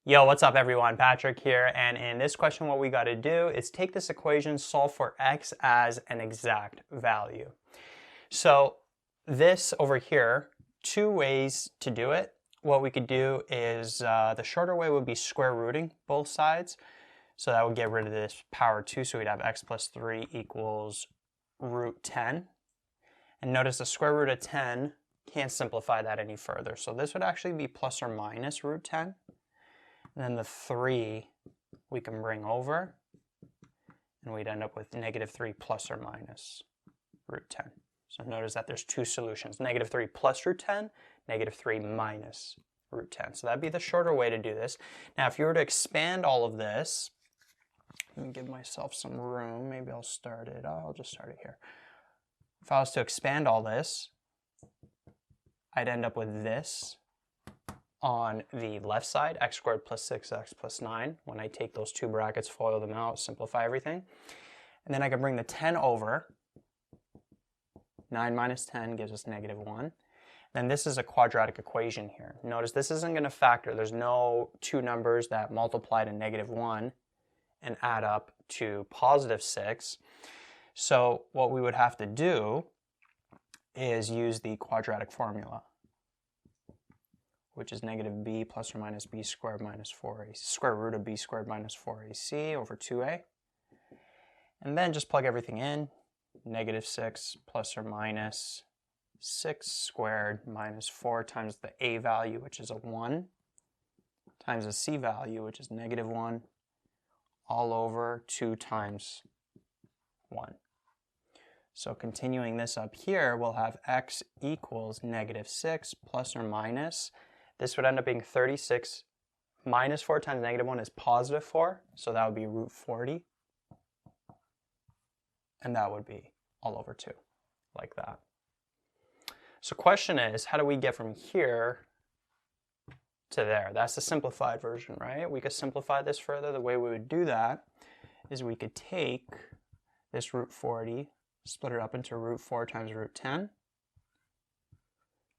Yo, what's up everyone? Patrick here, and in this question what we got to do is take this equation, solve for x as an exact value. So this over here, two ways to do it. What we could do is the shorter way would be square rooting both sides. So that would get rid of this power 2, so we'd have x plus 3 equals root 10. And notice the square root of 10 can't simplify that any further. So this would actually be plus or minus root 10. And then the 3 we can bring over, and we'd end up with negative 3 plus or minus root 10. So notice that there's two solutions, negative 3 plus root 10, negative 3 minus root 10. So that'd be the shorter way to do this. Now if you were to expand all of this, let me give myself some room, maybe I'll just start it here. If I was to expand all this, I'd end up with this on the left side, x squared plus 6x plus 9. When I take those two brackets, FOIL them out, simplify everything. And then I can bring the 10 over. 9 minus 10 gives us negative 1. Then this is a quadratic equation here. Notice this isn't going to factor. There's no two numbers that multiply to negative 1 and add up to positive 6. So what we would have to do is use the quadratic formula, which is negative b plus or minus b squared minus 4ac, square root of b squared minus 4ac over 2a. And then just plug everything in. Negative 6 plus or minus 6 squared minus 4 times the a value, which is a 1, times the c value, which is negative 1, all over 2 times 1. So continuing this up here, we'll have x equals negative 6 plus or minus. This would end up being 36 minus 4 times negative 1 is positive 4, so that would be root 40. And that would be all over 2, like that. So question is, how do we get from here to there? That's the simplified version, right? We could simplify this further. The way we would do that is we could take this root 40, split it up into root 4 times root 10,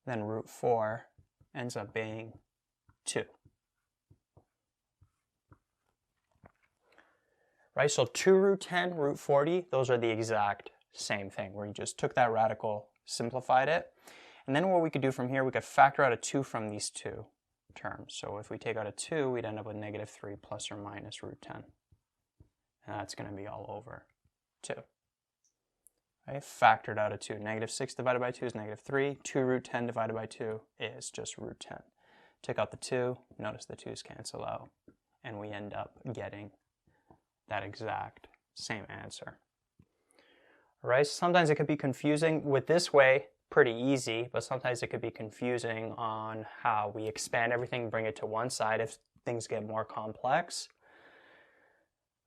then root 4 ends up being 2. Right, so 2 root 10, root 40, those are the exact same thing, where you just took that radical, simplified it. And then what we could do from here, we could factor out a 2 from these two terms. So if we take out a 2, we'd end up with negative 3 plus or minus root 10. And that's going to be all over 2. Right? Factored out a 2. Negative 6 divided by 2 is negative 3. 2 root 10 divided by 2 is just root 10. Take out the 2. Notice the 2's cancel out. And we end up getting that exact same answer. All right? Sometimes it could be confusing. With this way, pretty easy. But sometimes it could be confusing on how we expand everything, bring it to one side if things get more complex.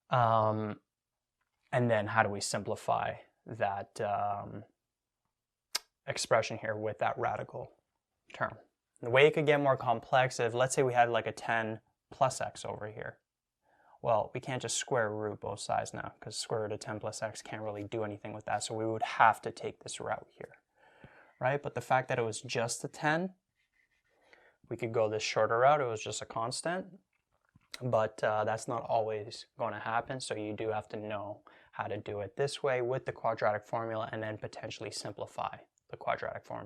And then how do we simplify that expression here with that radical term. The way it could get more complex is, let's say we had like a 10 plus x over here. Well, we can't just square root both sides now, because square root of 10 plus x can't really do anything with that, so we would have to take this route here, right? But the fact that it was just a 10, we could go this shorter route. It was just a constant, but that's not always going to happen, so you do have to know how to do it this way with the quadratic formula and then potentially simplify the quadratic formula.